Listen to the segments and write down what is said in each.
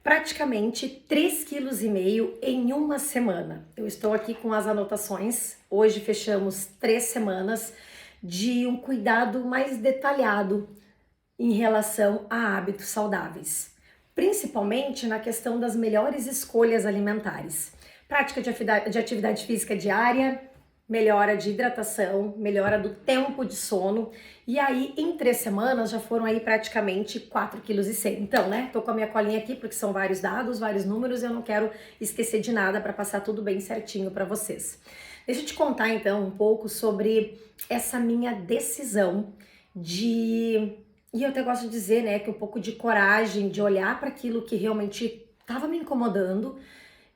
praticamente 3,5 kg em uma semana. Eu estou aqui com as anotações. Hoje fechamos 3 semanas de um cuidado mais detalhado em relação a hábitos saudáveis, principalmente na questão das melhores escolhas alimentares. Prática de atividade física diária, melhora de hidratação, melhora do tempo de sono, e aí em 3 semanas já foram aí praticamente 4,1 kg. Então, né, tô com a minha colinha aqui porque são vários dados, vários números, eu não quero esquecer de nada para passar tudo bem certinho para vocês. Deixa eu te contar então um pouco sobre essa minha decisão de, e eu até gosto de dizer, né, que um pouco de coragem de olhar para aquilo que realmente estava me incomodando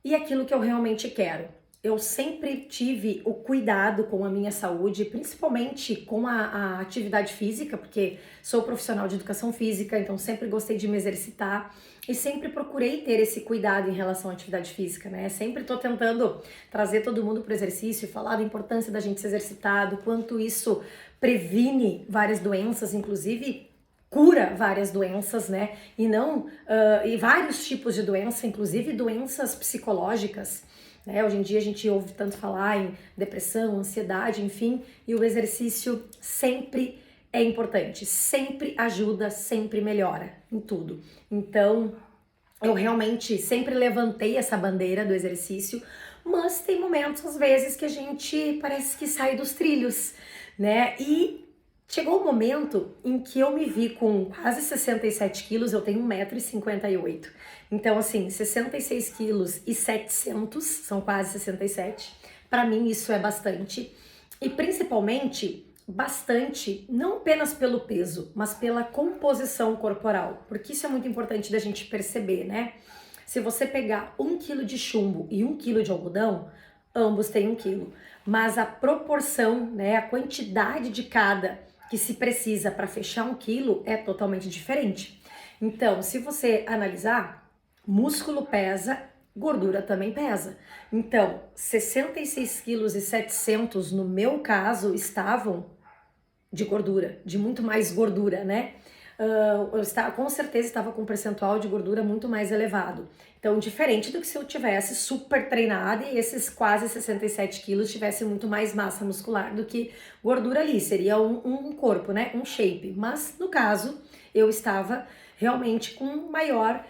e aquilo que eu realmente quero. Eu sempre tive o cuidado com a minha saúde, principalmente com a atividade física, porque sou profissional de educação física, então sempre gostei de me exercitar e sempre procurei ter esse cuidado em relação à atividade física, né? Sempre tô tentando trazer todo mundo pro exercício, falar da importância da gente se exercitar, do quanto isso previne várias doenças, inclusive cura várias doenças, né? E não e vários tipos de doença, inclusive doenças psicológicas. Hoje em dia a gente ouve tanto falar em depressão, ansiedade, enfim, e o exercício sempre é importante, sempre ajuda, sempre melhora em tudo. Então, eu realmente sempre levantei essa bandeira do exercício, mas tem momentos, às vezes, que a gente parece que sai dos trilhos, né? E chegou o momento em que eu me vi com quase 67 quilos, eu tenho 1,58 m. Então, assim, 66 quilos e 700, são quase 67. Para mim, isso é bastante. E principalmente, bastante, não apenas pelo peso, mas pela composição corporal. Porque isso é muito importante da gente perceber, né? Se você pegar 1 kg de chumbo e 1 kg de algodão, ambos têm 1 kg. Mas a proporção, né, a quantidade de cada que se precisa para fechar 1 kg é totalmente diferente. Então, se você analisar, músculo pesa, gordura também pesa. Então, 66,7 kg no meu caso estavam de gordura, de muito mais gordura, né? Com certeza estava com um percentual de gordura muito mais elevado. Então, diferente do que se eu tivesse super treinada e esses quase 67 quilos tivessem muito mais massa muscular do que gordura ali. Seria um corpo, né? Um shape. Mas, no caso, eu estava realmente com maior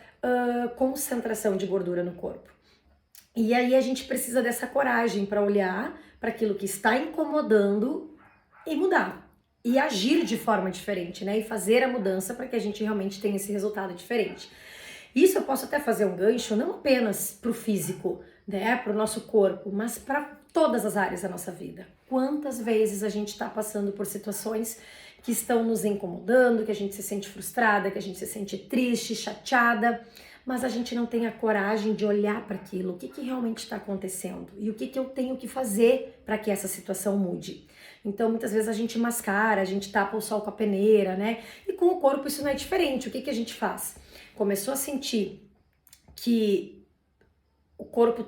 concentração de gordura no corpo. E aí a gente precisa dessa coragem para olhar para aquilo que está incomodando e mudar. E agir de forma diferente, né? E fazer a mudança para que a gente realmente tenha esse resultado diferente. Isso eu posso até fazer um gancho não apenas para o físico, né? Para o nosso corpo, mas para todas as áreas da nossa vida. Quantas vezes a gente está passando por situações que estão nos incomodando, que a gente se sente frustrada, que a gente se sente triste, chateada, mas a gente não tem a coragem de olhar para aquilo, o que realmente está acontecendo e o que eu tenho que fazer para que essa situação mude. Então, muitas vezes a gente mascara, a gente tapa o sol com a peneira, né? E com o corpo isso não é diferente. O que a gente faz? Começou a sentir que o corpo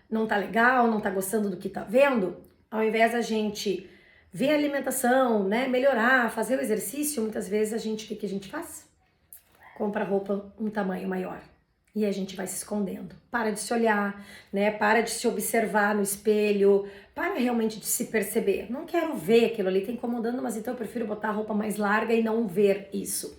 não tá legal, não tá gostando do que tá vendo, ao invés da gente ver a alimentação, né, melhorar, fazer o exercício, muitas vezes o que a gente faz? Compra roupa um tamanho maior. E a gente vai se escondendo. Para de se olhar, né? Para de se observar no espelho. Para realmente de se perceber. Não quero ver aquilo ali, tá incomodando, mas então eu prefiro botar a roupa mais larga e não ver isso.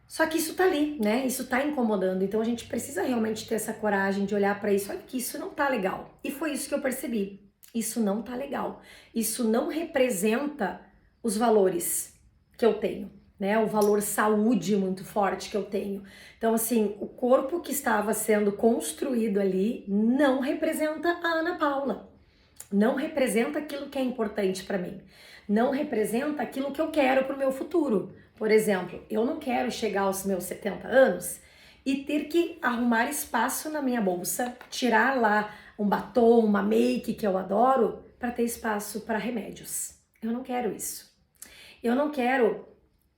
Só que isso tá ali, né? Isso tá incomodando. Então a gente precisa realmente ter essa coragem de olhar para isso. Olha que isso não tá legal. E foi isso que eu percebi. Isso não tá legal. Isso não representa os valores que eu tenho, né? O valor saúde muito forte que eu tenho. Então, assim, o corpo que estava sendo construído ali não representa a Ana Paula. Não representa aquilo que é importante para mim. Não representa aquilo que eu quero para o meu futuro. Por exemplo, eu não quero chegar aos meus 70 anos e ter que arrumar espaço na minha bolsa, tirar lá um batom, uma make que eu adoro, para ter espaço para remédios. Eu não quero isso. Eu não quero,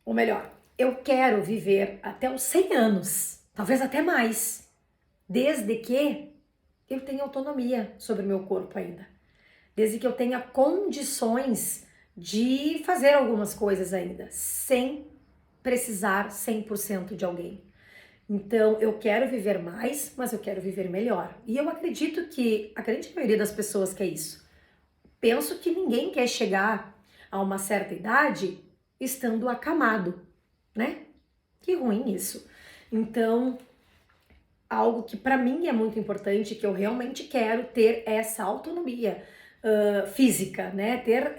ou melhor, eu quero viver até os 100 anos, talvez até mais, desde que eu tenha autonomia sobre o meu corpo ainda. Desde que eu tenha condições de fazer algumas coisas ainda, sem precisar 100% de alguém. Então, eu quero viver mais, mas eu quero viver melhor. E eu acredito que a grande maioria das pessoas quer isso. Penso que ninguém quer chegar a uma certa idade estando acamado, né? Que ruim isso. Então, algo que para mim é muito importante, que eu realmente quero ter essa autonomia física, né? Ter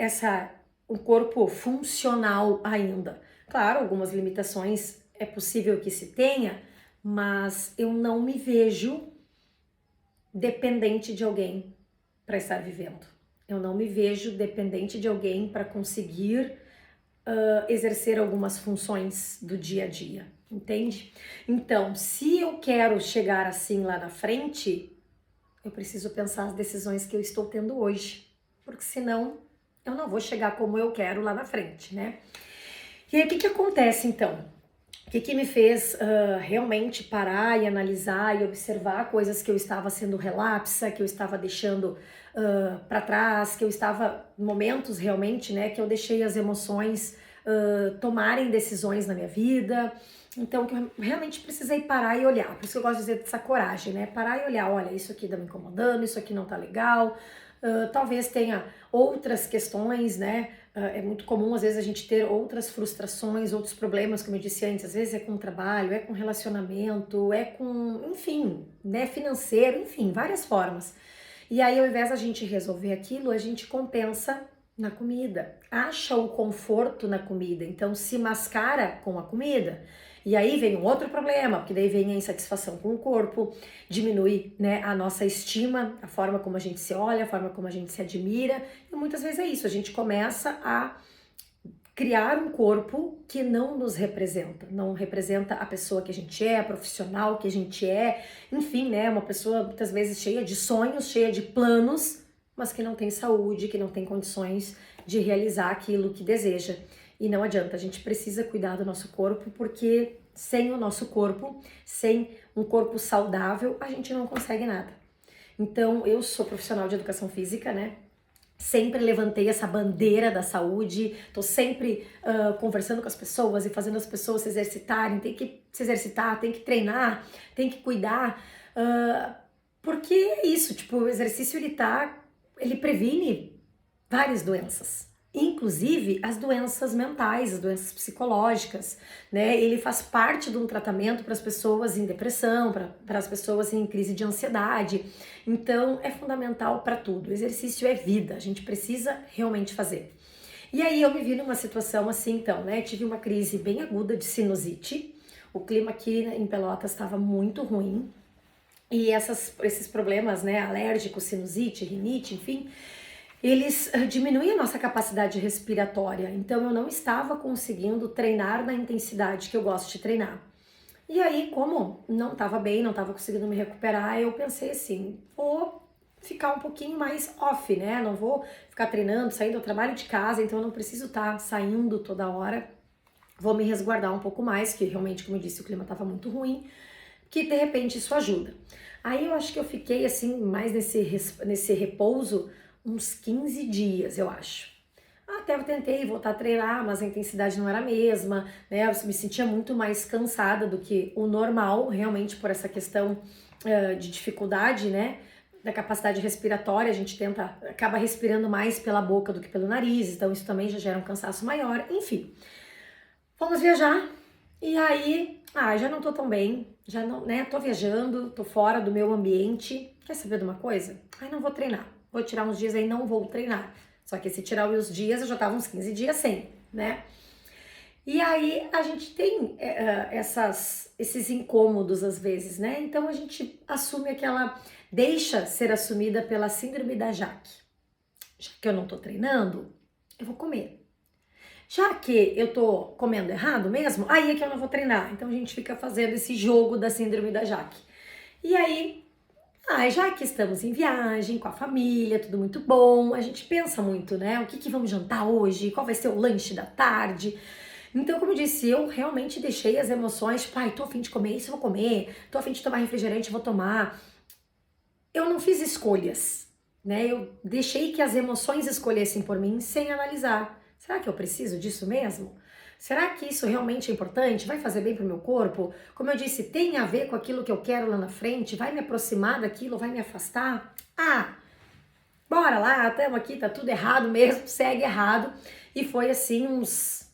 um corpo funcional ainda. Claro, algumas limitações é possível que se tenha, mas eu não me vejo dependente de alguém para estar vivendo. Eu não me vejo dependente de alguém para conseguir exercer algumas funções do dia a dia, entende? Então, se eu quero chegar assim lá na frente, eu preciso pensar as decisões que eu estou tendo hoje, porque senão eu não vou chegar como eu quero lá na frente, né? E aí, o que acontece então? O que me fez realmente parar e analisar e observar coisas que eu estava sendo relapsa, que eu estava deixando para trás, que eu estava, momentos realmente, né, que eu deixei as emoções tomarem decisões na minha vida. Então, que eu realmente precisei parar e olhar. Por isso que eu gosto de dizer dessa coragem, né? Parar e olhar, olha, isso aqui tá me incomodando, isso aqui não tá legal. Talvez tenha outras questões, né? É muito comum, às vezes, a gente ter outras frustrações, outros problemas, como eu disse antes, às vezes é com trabalho, é com relacionamento, é com, enfim, né, financeiro, enfim, várias formas. E aí, ao invés da gente resolver aquilo, a gente compensa na comida, acha o conforto na comida, então se mascara com a comida. E aí vem um outro problema, porque daí vem a insatisfação com o corpo, diminui, né, a nossa estima, a forma como a gente se olha, a forma como a gente se admira, e muitas vezes é isso, a gente começa a criar um corpo que não nos representa, não representa a pessoa que a gente é, a profissional que a gente é, enfim, né, uma pessoa muitas vezes cheia de sonhos, cheia de planos, mas que não tem saúde, que não tem condições de realizar aquilo que deseja. E não adianta, a gente precisa cuidar do nosso corpo, porque sem o nosso corpo, sem um corpo saudável, a gente não consegue nada. Então, eu sou profissional de educação física, né? Sempre levantei essa bandeira da saúde, tô sempre conversando com as pessoas e fazendo as pessoas se exercitarem, tem que se exercitar, tem que treinar, tem que cuidar, porque é isso, tipo, o exercício ele previne várias doenças, inclusive as doenças mentais, as doenças psicológicas, né? Ele faz parte de um tratamento para as pessoas em depressão, para as pessoas em crise de ansiedade. Então é fundamental para tudo. O exercício é vida, a gente precisa realmente fazer. E aí eu me vi numa situação assim, então, né? Tive uma crise bem aguda de sinusite. O clima aqui em Pelotas estava muito ruim. E esses problemas, né, alérgicos, sinusite, rinite, enfim, eles diminuem a nossa capacidade respiratória. Então eu não estava conseguindo treinar na intensidade que eu gosto de treinar. E aí, como não estava bem, não estava conseguindo me recuperar, eu pensei assim, vou ficar um pouquinho mais off, né? Não vou ficar treinando, saindo do trabalho de casa, então eu não preciso estar saindo toda hora. Vou me resguardar um pouco mais, que realmente, como eu disse, o clima estava muito ruim, que de repente isso ajuda. Aí eu acho que eu fiquei assim, mais nesse repouso, uns 15 dias, eu acho. Até eu tentei voltar a treinar, mas a intensidade não era a mesma, né? Eu me sentia muito mais cansada do que o normal, realmente por essa questão de dificuldade, né? Da capacidade respiratória, a gente acaba respirando mais pela boca do que pelo nariz, então isso também já gera um cansaço maior, enfim. Fomos viajar e aí, já não tô tão bem, já não, né? Tô viajando, tô fora do meu ambiente. Quer saber de uma coisa? Não vou treinar. Vou tirar uns dias aí, não vou treinar. Só que se tirar os dias, eu já tava uns 15 dias sem, né? E aí a gente tem esses incômodos às vezes, né? Então a gente assume deixa ser assumida pela síndrome da Jaque. Já que eu não tô treinando, eu vou comer. Já que eu tô comendo errado mesmo, aí é que eu não vou treinar. Então a gente fica fazendo esse jogo da síndrome da Jaque. E aí, já que estamos em viagem, com a família, tudo muito bom, a gente pensa muito, né? O que vamos jantar hoje? Qual vai ser o lanche da tarde? Então, como eu disse, eu realmente deixei as emoções, tipo, tô a fim de comer isso, eu vou comer, tô a fim de tomar refrigerante, eu vou tomar. Eu não fiz escolhas, né? Eu deixei que as emoções escolhessem por mim sem analisar. Será que eu preciso disso mesmo? Será que isso realmente é importante? Vai fazer bem para o meu corpo? Como eu disse, tem a ver com aquilo que eu quero lá na frente? Vai me aproximar daquilo? Vai me afastar? Ah, bora lá, estamos aqui, tá tudo errado mesmo, segue errado. E foi assim uns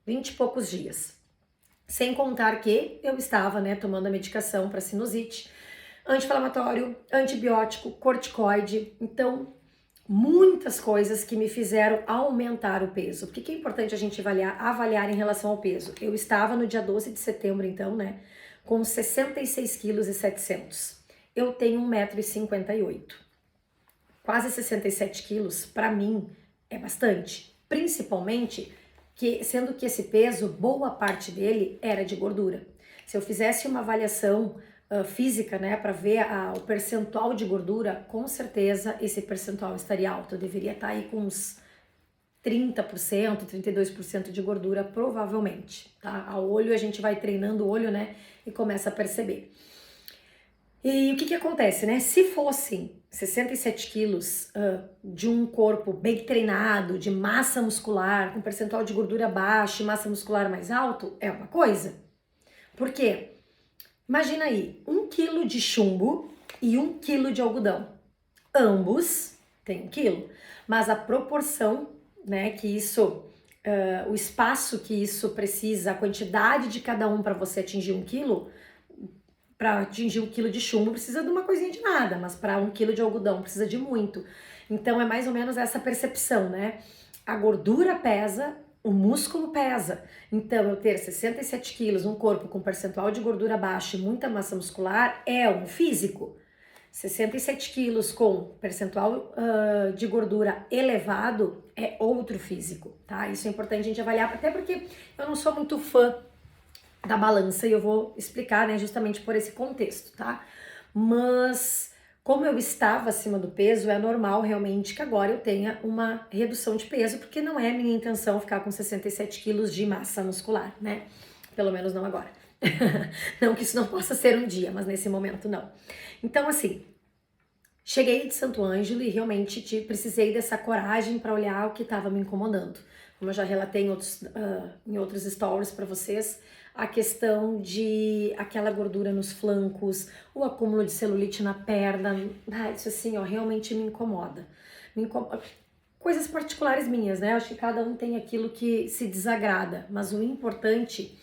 20 e poucos dias. Sem contar que eu estava, né, tomando a medicação para sinusite, anti-inflamatório, antibiótico, corticoide. Então, muitas coisas que me fizeram aumentar o peso. Por que é importante a gente avaliar em relação ao peso? Eu estava no dia 12 de setembro, então, né, com 66 quilos e 700. Eu tenho 1,58 m. Quase 67 quilos, para mim, é bastante. Principalmente, sendo que esse peso, boa parte dele era de gordura. Se eu fizesse uma avaliação física, né, para ver o percentual de gordura, com certeza esse percentual estaria alto. Eu deveria estar aí com uns 30%, 32% de gordura, provavelmente, tá? Ao olho, a gente vai treinando o olho, né, e começa a perceber. E o que acontece, né? Se fossem 67 quilos de um corpo bem treinado, de massa muscular, com percentual de gordura baixo e massa muscular mais alto, é uma coisa. Por quê? Imagina aí, 1 quilo de chumbo e 1 quilo de algodão. Ambos têm 1 quilo, mas a proporção, né, que isso, o espaço que isso precisa, a quantidade de cada um para você atingir 1 quilo, para atingir 1 quilo de chumbo precisa de uma coisinha de nada, mas para 1 quilo de algodão precisa de muito. Então é mais ou menos essa percepção, né? A gordura pesa, o músculo pesa. Então eu ter 67 quilos, um corpo com percentual de gordura baixo e muita massa muscular é um físico. 67 quilos com percentual de gordura elevado é outro físico, tá? Isso é importante a gente avaliar, até porque eu não sou muito fã da balança e eu vou explicar, né, justamente por esse contexto, tá? Mas como eu estava acima do peso, é normal realmente que agora eu tenha uma redução de peso, porque não é minha intenção ficar com 67 quilos de massa muscular, né? Pelo menos não agora. Não que isso não possa ser um dia, mas nesse momento não. Então, assim, cheguei de Santo Ângelo e realmente precisei dessa coragem para olhar o que estava me incomodando. Como eu já relatei em outros stories para vocês, a questão de aquela gordura nos flancos, o acúmulo de celulite na perna, isso assim, ó, realmente me incomoda. Coisas particulares minhas, né? Acho que cada um tem aquilo que se desagrada, mas o importante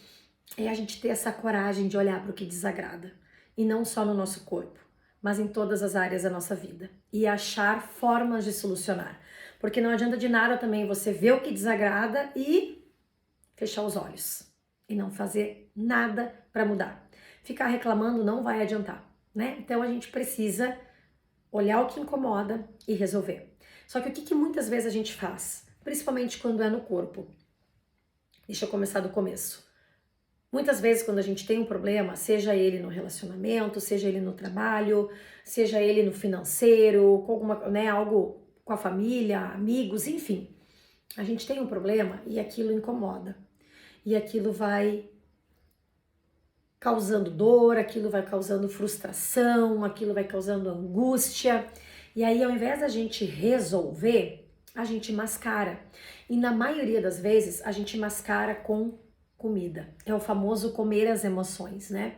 é a gente ter essa coragem de olhar para o que desagrada, e não só no nosso corpo, mas em todas as áreas da nossa vida, e achar formas de solucionar. Porque não adianta de nada também você ver o que desagrada e fechar os olhos e não fazer nada para mudar. Ficar reclamando não vai adiantar, né? Então a gente precisa olhar o que incomoda e resolver. Só que o que muitas vezes a gente faz, principalmente quando é no corpo? Deixa eu começar do começo. Muitas vezes quando a gente tem um problema, seja ele no relacionamento, seja ele no trabalho, seja ele no financeiro, com alguma, né, algo com a família, amigos, enfim. A gente tem um problema e aquilo incomoda. E aquilo vai causando dor, aquilo vai causando frustração, aquilo vai causando angústia. E aí, ao invés da gente resolver, a gente mascara. E na maioria das vezes, a gente mascara com comida. É o famoso comer as emoções, né?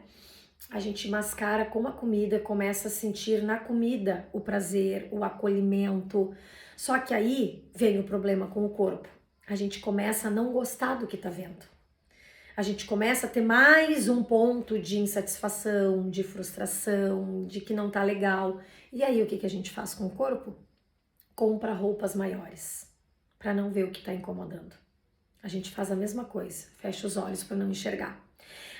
A gente mascara com a comida, começa a sentir na comida o prazer, o acolhimento. Só que aí vem o problema com o corpo. A gente começa a não gostar do que tá vendo. A gente começa a ter mais um ponto de insatisfação, de frustração, de que não tá legal. E aí o que a gente faz com o corpo? Compra roupas maiores, para não ver o que tá incomodando. A gente faz a mesma coisa, fecha os olhos para não enxergar.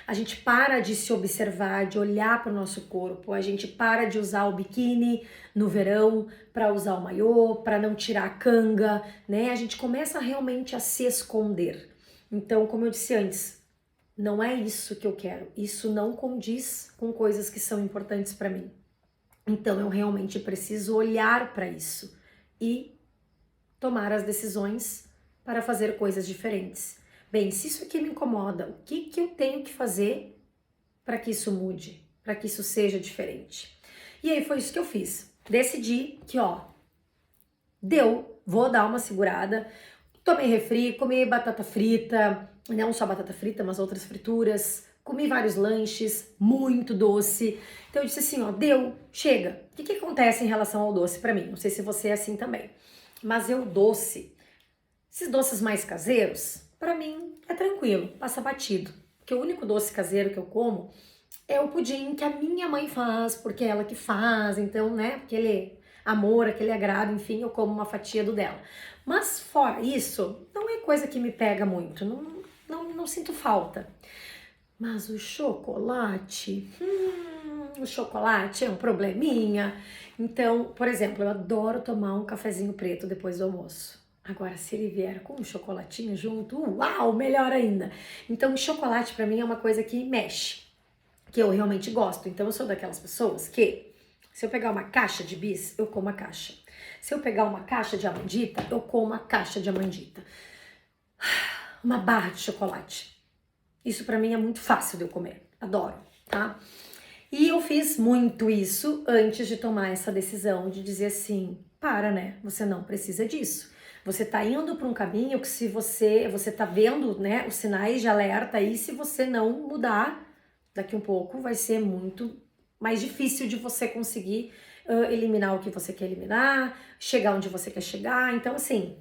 A gente para de se observar, de olhar para o nosso corpo, a gente para de usar o biquíni no verão, para usar o maiô, para não tirar a canga, né? A gente começa realmente a se esconder. Então, como eu disse antes, não é isso que eu quero, isso não condiz com coisas que são importantes para mim. Então, eu realmente preciso olhar para isso e tomar as decisões para fazer coisas diferentes. Bem, se isso aqui me incomoda, o que eu tenho que fazer para que isso mude, para que isso seja diferente? E aí foi isso que eu fiz. Decidi que, vou dar uma segurada. Tomei refri, comi batata frita, não só batata frita, mas outras frituras. Comi vários lanches, muito doce. Então eu disse assim, ó, deu, chega. O que acontece em relação ao doce pra mim? Não sei se você é assim também. Mas esses doces mais caseiros, pra mim é tranquilo, passa batido. Porque o único doce caseiro que eu como é o pudim que a minha mãe faz, porque é ela que faz, então, né, aquele amor, aquele agrado, enfim, eu como uma fatia do dela. Mas fora isso, não é coisa que me pega muito, não sinto falta. Mas o chocolate é um probleminha. Então, por exemplo, eu adoro tomar um cafezinho preto depois do almoço. Agora, se ele vier com um chocolatinho junto, uau, melhor ainda. Então, o chocolate pra mim é uma coisa que mexe, que eu realmente gosto. Então, eu sou daquelas pessoas que, se eu pegar uma caixa de bis, eu como a caixa. Se eu pegar uma caixa de amandita, eu como a caixa de amandita. Uma barra de chocolate. Isso pra mim é muito fácil de eu comer. Adoro, tá? E eu fiz muito isso antes de tomar essa decisão de dizer assim, para, né? Você não precisa disso. Você tá indo para um caminho que se você tá vendo, né, os sinais de alerta aí, se você não mudar, daqui um pouco vai ser muito mais difícil de você conseguir eliminar o que você quer eliminar, chegar onde você quer chegar. Então, assim,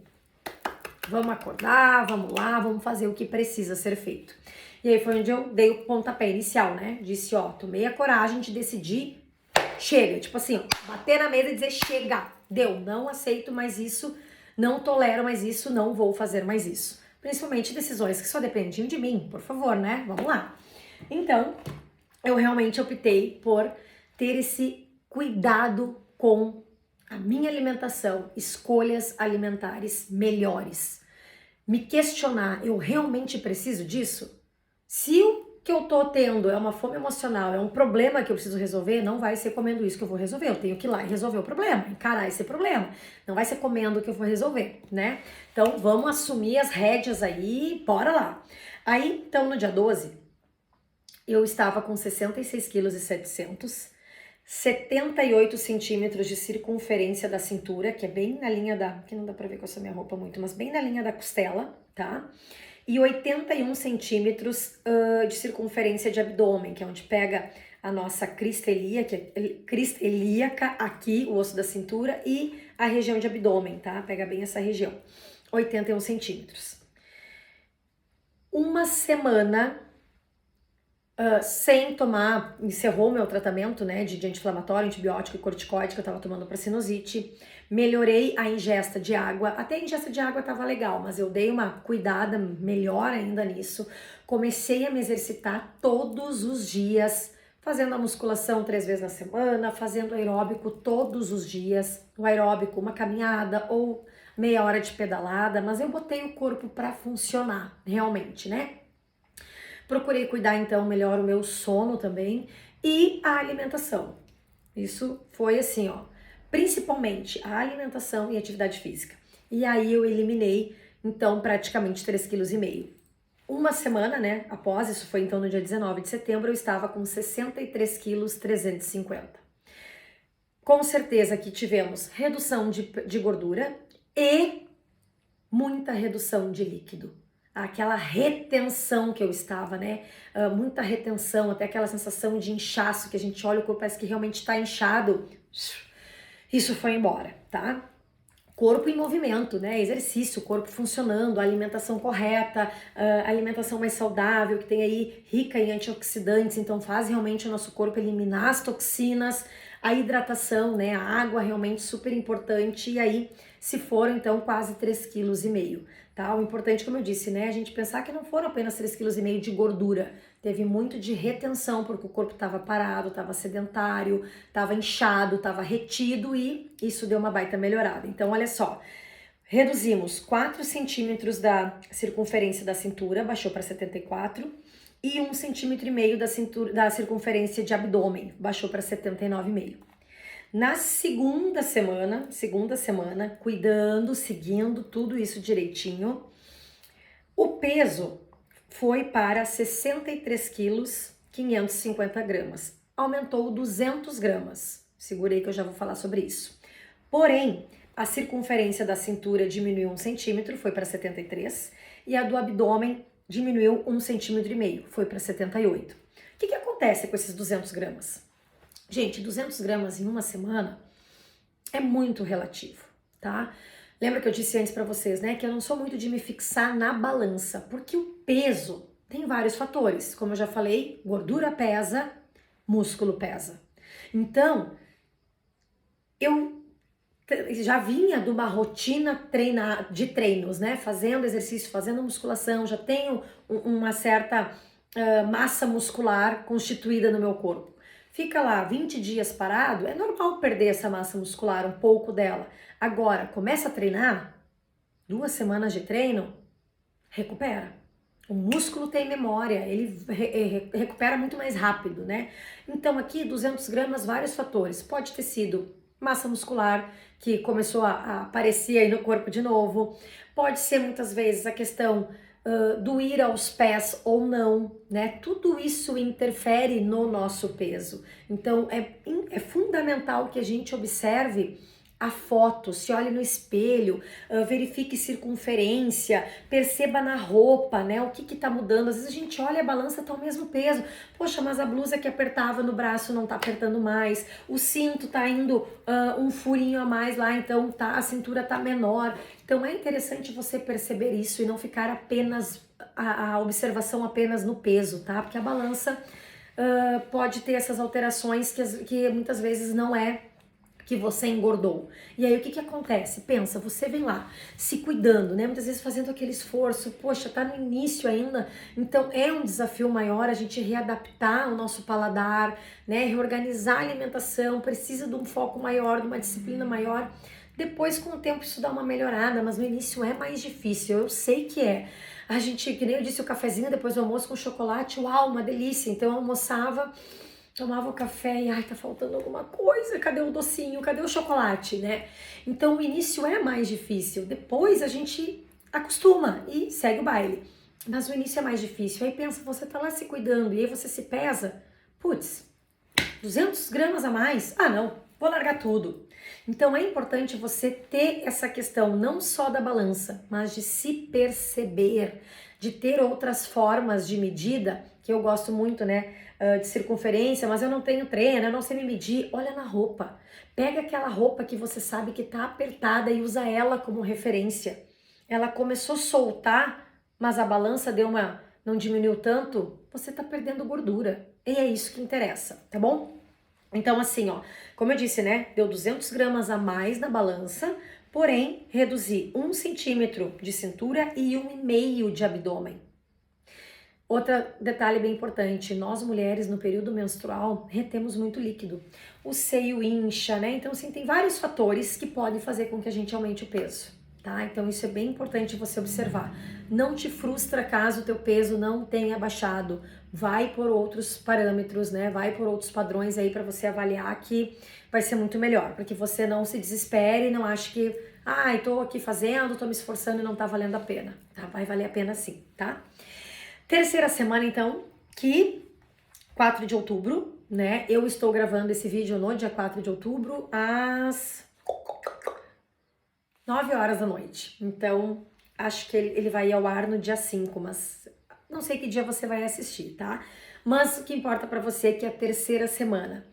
vamos acordar, vamos lá, vamos fazer o que precisa ser feito. E aí foi onde eu dei o pontapé inicial, né? Disse, ó, tomei a coragem de decidir, chega. Tipo assim, ó, bater na mesa e dizer, chega, deu, não aceito mais isso, não tolero mais isso, não vou fazer mais isso. Principalmente decisões que só dependiam de mim, por favor, né? Vamos lá. Então, eu realmente optei por ter esse cuidado com a minha alimentação, escolhas alimentares melhores. Me questionar, eu realmente preciso disso? Se o que eu tô tendo é uma fome emocional, é um problema que eu preciso resolver, não vai ser comendo isso que eu vou resolver. Eu tenho que ir lá e resolver o problema, encarar esse problema. Não vai ser comendo que eu vou resolver, né? Então vamos assumir as rédeas aí, bora lá. Aí, então no dia 12, eu estava com 66,7 kg, 78 centímetros de circunferência da cintura, que é bem na linha da... que não dá pra ver com essa minha roupa muito, mas bem na linha da costela, tá? E 81 centímetros de circunferência de abdômen, que é onde pega a nossa crista ilíaca, aqui, o osso da cintura, e a região de abdômen, tá? Pega bem essa região. 81 centímetros. Uma semana sem tomar, encerrou meu tratamento, né, de anti-inflamatório, antibiótico e corticoide que eu tava tomando para sinusite. Melhorei a ingesta de água, até a ingesta de água tava legal, mas eu dei uma cuidada melhor ainda nisso. Comecei a me exercitar todos os dias, fazendo a musculação 3 vezes na semana, fazendo aeróbico todos os dias. O aeróbico, uma caminhada ou meia hora de pedalada, mas eu botei o corpo para funcionar, realmente, né? Procurei cuidar então melhor o meu sono também e a alimentação. Isso foi assim, ó, principalmente a alimentação e a atividade física. E aí eu eliminei então praticamente 3,5 kg. Uma semana, né, após, isso foi então no dia 19 de setembro, eu estava com 63,350 kg. Com certeza que tivemos redução de gordura e muita redução de líquido. Aquela retenção que eu estava, né? Muita retenção, até aquela sensação de inchaço que a gente olha, o corpo parece que realmente está inchado. Isso foi embora, tá? Corpo em movimento, né? Exercício, corpo funcionando, alimentação correta, alimentação mais saudável, que tem aí rica em antioxidantes, então faz realmente o nosso corpo eliminar as toxinas, a hidratação, né? A água realmente super importante, e aí se foram então quase 3,5 kg, tá? O importante, como eu disse, né? A gente pensar que não foram apenas 3,5 kg de gordura, teve muito de retenção, porque o corpo estava parado, estava sedentário, estava inchado, estava retido e isso deu uma baita melhorada. Então, olha só, reduzimos 4 centímetros da circunferência da cintura, baixou para 74, e 1,5 cm da circunferência de abdômen, baixou para 79,5. Na segunda semana, cuidando, seguindo tudo isso direitinho, o peso foi para 63 quilos, 550 gramas. Aumentou 200 gramas. Segurei que eu já vou falar sobre isso. Porém, a circunferência da cintura diminuiu 1 centímetro, foi para 73, e a do abdômen diminuiu 1,5 cm, foi para 78. O que acontece com esses 200 gramas? Gente, 200 gramas em uma semana é muito relativo, tá? Lembra que eu disse antes para vocês, né, que eu não sou muito de me fixar na balança, porque o peso tem vários fatores. Como eu já falei, gordura pesa, músculo pesa. Então, eu já vinha de uma rotina de treinos, né? Fazendo exercício, fazendo musculação, já tenho uma certa massa muscular constituída no meu corpo. Fica lá 20 dias parado, é normal perder essa massa muscular, um pouco dela. Agora, começa a treinar, 2 semanas de treino, recupera. O músculo tem memória, ele recupera muito mais rápido, né? Então aqui 200 gramas, vários fatores. Pode ter sido massa muscular que começou a aparecer aí no corpo de novo. Pode ser muitas vezes a questão do ir aos pés ou não, né? Tudo isso interfere no nosso peso. Então é fundamental que a gente observe a foto, se olhe no espelho, verifique circunferência, perceba na roupa, né, o que tá mudando. Às vezes a gente olha a balança, tá o mesmo peso. Poxa, mas a blusa que apertava no braço não tá apertando mais. O cinto tá indo um furinho a mais lá, então a cintura tá menor. Então é interessante você perceber isso e não ficar apenas a observação apenas no peso, tá? Porque a balança pode ter essas alterações que muitas vezes não é que você engordou. E aí o que acontece? Pensa, você vem lá se cuidando, né? Muitas vezes fazendo aquele esforço, poxa, tá no início ainda, então é um desafio maior a gente readaptar o nosso paladar, né? Reorganizar a alimentação, precisa de um foco maior, de uma disciplina maior. Depois, com o tempo, isso dá uma melhorada, mas no início é mais difícil, eu sei que é. A gente, que nem eu disse, o cafezinho depois do almoço com chocolate, uau, uma delícia. Então eu almoçava, tomava o café e ai, tá faltando alguma coisa, cadê o docinho, cadê o chocolate, né? Então o início é mais difícil, depois a gente acostuma e segue o baile. Mas o início é mais difícil, aí pensa, você tá lá se cuidando e aí você se pesa, putz, 200 gramas a mais? Ah não, vou largar tudo. Então é importante você ter essa questão não só da balança, mas de se perceber, de ter outras formas de medida, que eu gosto muito, né, de circunferência, mas eu não tenho treino, eu não sei me medir. Olha na roupa, pega aquela roupa que você sabe que tá apertada e usa ela como referência. Ela começou a soltar, mas a balança não diminuiu tanto, você tá perdendo gordura. E é isso que interessa, tá bom? Então assim, ó, como eu disse, né, deu 200 gramas a mais na balança, porém reduzi 1 centímetro de cintura e 1,5 de abdômen. Outro detalhe bem importante, nós mulheres no período menstrual retemos muito líquido. O seio incha, né? Então assim, tem vários fatores que podem fazer com que a gente aumente o peso, tá? Então isso é bem importante você observar. Não te frustra caso o teu peso não tenha baixado. Vai por outros parâmetros, né? Vai por outros padrões aí para você avaliar que vai ser muito melhor, porque você não se desespere e não ache que, ai, tô aqui fazendo, tô me esforçando e não tá valendo a pena, tá? Vai valer a pena sim, tá? Terceira semana, então, que 4 de outubro, né? Eu estou gravando esse vídeo no dia 4 de outubro, às 9 horas da noite. Então, acho que ele vai ao ar no dia 5, mas não sei que dia você vai assistir, tá? Mas o que importa pra você é que a terceira semana,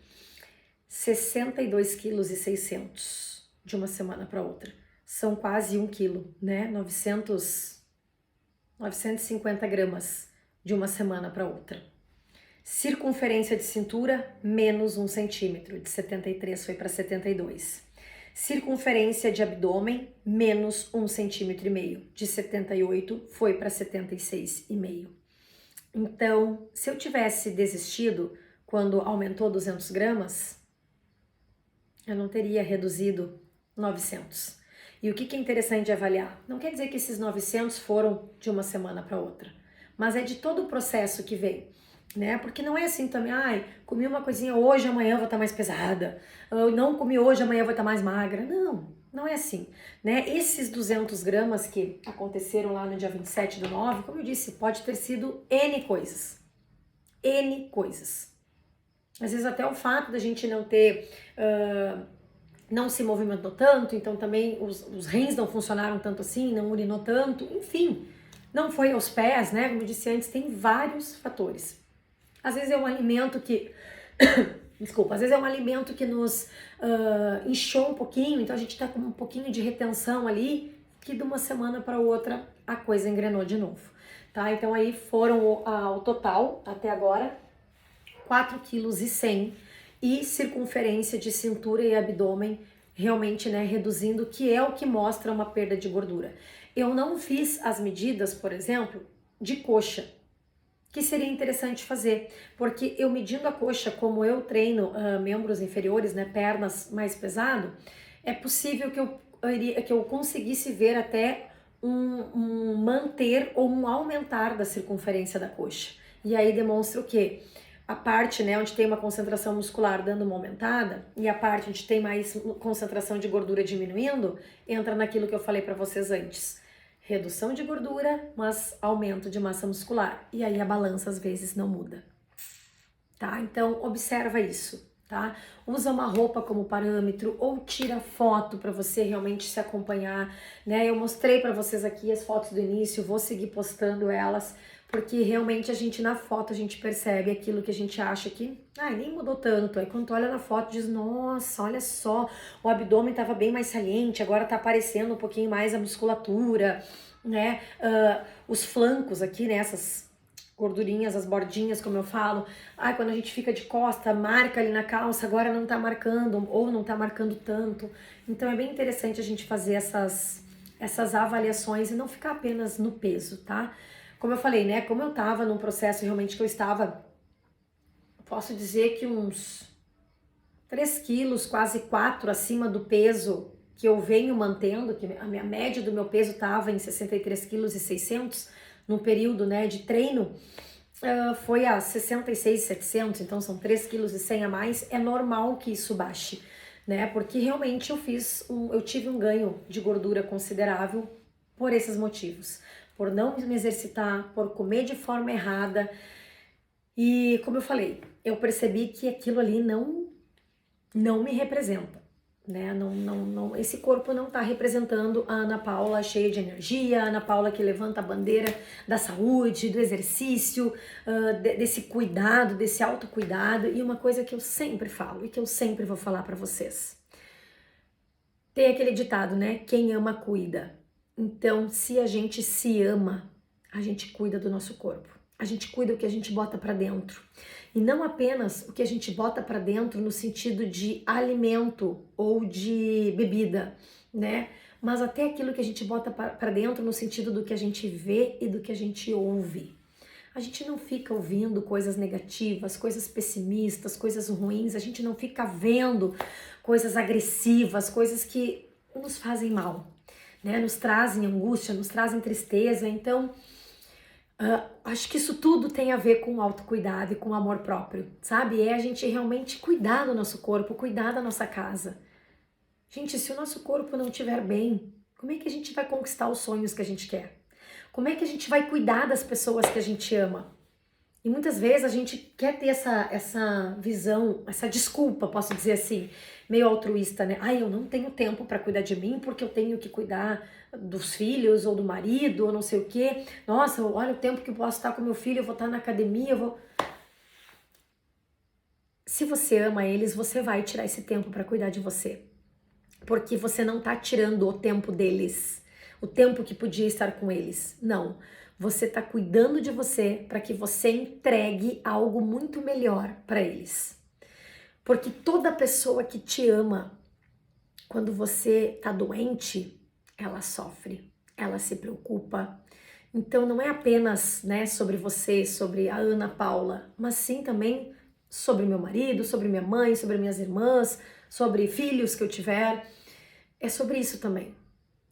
62,6 kg de uma semana para outra. São quase 1 quilo, né? 950 gramas de uma semana para outra. Circunferência de cintura, menos 1 centímetro, de 73 foi para 72. Circunferência de abdômen, menos 1,5 centímetro, de 78 foi para 76,5. Então, se eu tivesse desistido quando aumentou 200 gramas, eu não teria reduzido 900. E o que é interessante de avaliar? Não quer dizer que esses 900 foram de uma semana para outra, mas é de todo o processo que vem, né? Porque não é assim também, ai, comi uma coisinha hoje, amanhã eu vou estar mais pesada, eu não comi hoje, amanhã eu vou estar mais magra. Não é assim, né? Esses 200 gramas que aconteceram lá no dia 27/9, como eu disse, pode ter sido N coisas. N coisas. Às vezes até o fato da gente não ter... não se movimentou tanto, então também os rins não funcionaram tanto assim, não urinou tanto, enfim, não foi aos pés, né? Como eu disse antes, tem vários fatores. Às vezes é um alimento que... Desculpa, às vezes é um alimento que nos inchou um pouquinho, então a gente tá com um pouquinho de retenção ali, que de uma semana para outra a coisa engrenou de novo, tá? Então aí foram ao total, até agora, 4,1 kg e circunferência de cintura e abdômen realmente, né, reduzindo, que é o que mostra uma perda de gordura. Eu não fiz as medidas, por exemplo, de coxa, que seria interessante fazer, porque eu medindo a coxa, como eu treino membros inferiores, né, pernas mais pesado, é possível que eu conseguisse ver até um manter ou um aumentar da circunferência da coxa. E aí demonstra o quê? A parte, né, onde tem uma concentração muscular dando uma aumentada e a parte onde tem mais concentração de gordura diminuindo, entra naquilo que eu falei para vocês antes. Redução de gordura, mas aumento de massa muscular. E aí a balança às vezes não muda, tá? Então observa isso, tá? Usa uma roupa como parâmetro ou tira foto para você realmente se acompanhar, né? Eu mostrei para vocês aqui as fotos do início, vou seguir postando elas, porque realmente a gente na foto a gente percebe aquilo que a gente acha que nem mudou tanto. Aí quando tu olha na foto diz, nossa, olha só, o abdômen estava bem mais saliente, agora tá aparecendo um pouquinho mais a musculatura, né? Os flancos aqui, né? Essas gordurinhas, as bordinhas, como eu falo. Quando a gente fica de costa, marca ali na calça, agora não tá marcando, ou não tá marcando tanto. Então é bem interessante a gente fazer essas avaliações e não ficar apenas no peso, tá? Como eu falei, né? Como eu tava num processo realmente que eu estava, posso dizer que uns 3 quilos, quase 4 acima do peso que eu venho mantendo, que a minha média do meu peso tava em 63,6 kg no período, né, de treino, foi a 66,700, então são 3,1 kg a mais. É normal que isso baixe, né? Porque realmente eu tive um ganho de gordura considerável por esses motivos. Por não me exercitar, por comer de forma errada. E como eu falei, eu percebi que aquilo ali não me representa, né? Não, esse corpo não tá representando a Ana Paula cheia de energia, a Ana Paula que levanta a bandeira da saúde, do exercício, desse cuidado, desse autocuidado. E uma coisa que eu sempre falo e que eu sempre vou falar para vocês. Tem aquele ditado, né? Quem ama, cuida. Então, se a gente se ama, a gente cuida do nosso corpo. A gente cuida do que a gente bota para dentro. E não apenas o que a gente bota para dentro no sentido de alimento ou de bebida, né? Mas até aquilo que a gente bota para dentro no sentido do que a gente vê e do que a gente ouve. A gente não fica ouvindo coisas negativas, coisas pessimistas, coisas ruins. A gente não fica vendo coisas agressivas, coisas que nos fazem mal, né? Nos trazem angústia, nos trazem tristeza. Então, acho que isso tudo tem a ver com autocuidado e com amor próprio, sabe? É a gente realmente cuidar do nosso corpo, cuidar da nossa casa. Gente, se o nosso corpo não estiver bem, como é que a gente vai conquistar os sonhos que a gente quer? Como é que a gente vai cuidar das pessoas que a gente ama? E muitas vezes a gente quer ter essa visão, essa desculpa, posso dizer assim, meio altruísta, né? Eu não tenho tempo para cuidar de mim porque eu tenho que cuidar dos filhos ou do marido ou não sei o quê. Nossa, olha o tempo que eu posso estar com meu filho, eu vou estar na academia, eu vou... Se você ama eles, você vai tirar esse tempo para cuidar de você. Porque você não tá tirando o tempo deles, o tempo que podia estar com eles. Não. Você tá cuidando de você para que você entregue algo muito melhor para eles. Porque toda pessoa que te ama, quando você tá doente, ela sofre, ela se preocupa. Então não é apenas, né, sobre você, sobre a Ana Paula, mas sim também sobre meu marido, sobre minha mãe, sobre minhas irmãs, sobre filhos que eu tiver. É sobre isso também.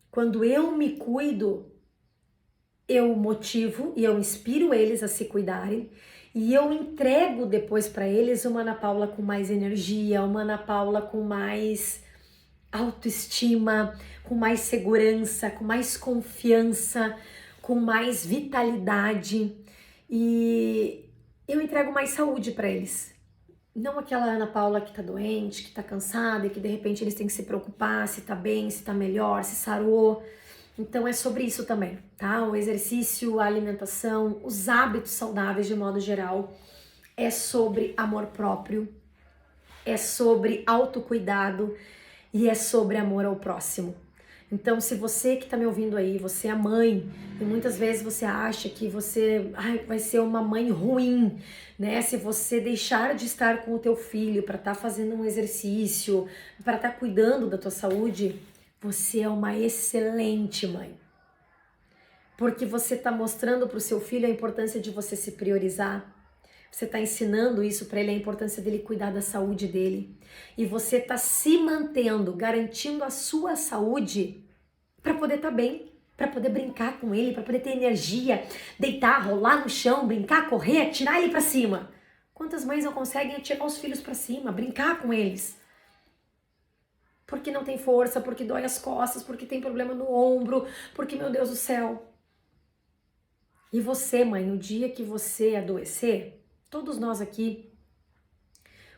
Quando eu me cuido, eu motivo e eu inspiro eles a se cuidarem e eu entrego depois para eles uma Ana Paula com mais energia, uma Ana Paula com mais autoestima, com mais segurança, com mais confiança, com mais vitalidade e eu entrego mais saúde para eles. Não aquela Ana Paula que tá doente, que tá cansada e que de repente eles têm que se preocupar se tá bem, se tá melhor, se sarou. Então é sobre isso também, tá? O exercício, a alimentação, os hábitos saudáveis de modo geral, é sobre amor próprio, é sobre autocuidado e é sobre amor ao próximo. Então, se você que tá me ouvindo aí, você é mãe, e muitas vezes você acha que você vai ser uma mãe ruim, né? Se você deixar de estar com o teu filho para estar fazendo um exercício, para estar cuidando da tua saúde, você é uma excelente mãe. Porque você tá mostrando pro seu filho a importância de você se priorizar. Você tá ensinando isso para ele, a importância dele cuidar da saúde dele. E você tá se mantendo, garantindo a sua saúde para poder estar bem, para poder brincar com ele, para poder ter energia, deitar, rolar no chão, brincar, correr, tirar ele para cima. Quantas mães não conseguem tirar os filhos para cima, brincar com eles? Porque não tem força, porque dói as costas, porque tem problema no ombro, porque, meu Deus do céu. E você, mãe, o dia que você adoecer, todos nós aqui,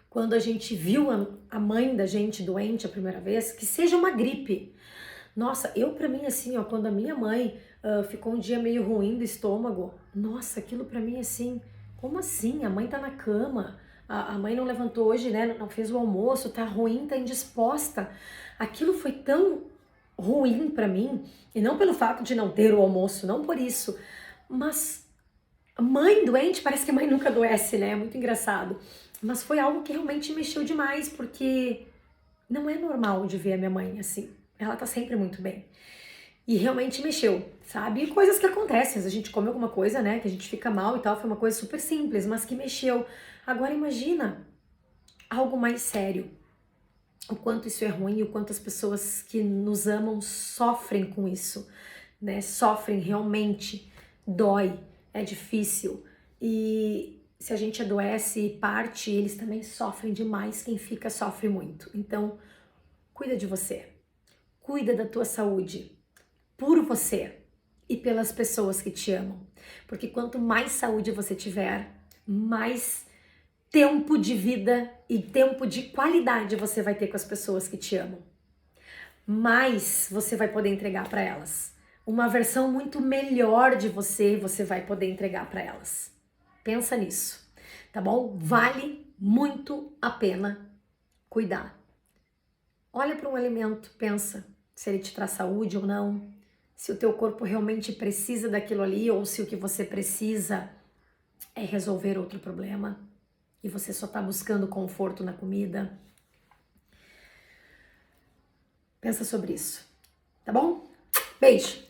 quando a gente viu a mãe da gente doente a primeira vez, que seja uma gripe. Nossa, pra mim assim, ó, quando a minha mãe ficou um dia meio ruim do estômago, nossa, aquilo pra mim assim, como assim? A mãe tá na cama, a mãe não levantou hoje, né, não fez o almoço, tá ruim, tá indisposta. Aquilo foi tão ruim pra mim, e não pelo fato de não ter o almoço, não por isso, mas mãe doente, parece que mãe nunca adoece, né? É muito engraçado. Mas foi algo que realmente mexeu demais, porque não é normal de ver a minha mãe assim. Ela tá sempre muito bem. E realmente mexeu, sabe? E coisas que acontecem, a gente come alguma coisa, né? Que a gente fica mal e tal, foi uma coisa super simples, mas que mexeu. Agora imagina algo mais sério. O quanto isso é ruim e o quanto as pessoas que nos amam sofrem com isso, né? Sofrem realmente, dói, é difícil. E se a gente adoece e parte, eles também sofrem demais. Quem fica sofre muito. Então, cuida de você. Cuida da tua saúde. Por você e pelas pessoas que te amam. Porque quanto mais saúde você tiver, mais tempo de vida e tempo de qualidade você vai ter com as pessoas que te amam. Mais você vai poder entregar para elas. Uma versão muito melhor de você vai poder entregar para elas. Pensa nisso, tá bom? Vale muito a pena cuidar. Olha para um alimento, pensa se ele te traz saúde ou não, se o teu corpo realmente precisa daquilo ali ou se o que você precisa é resolver outro problema e você só tá buscando conforto na comida. Pensa sobre isso, tá bom? Beijo!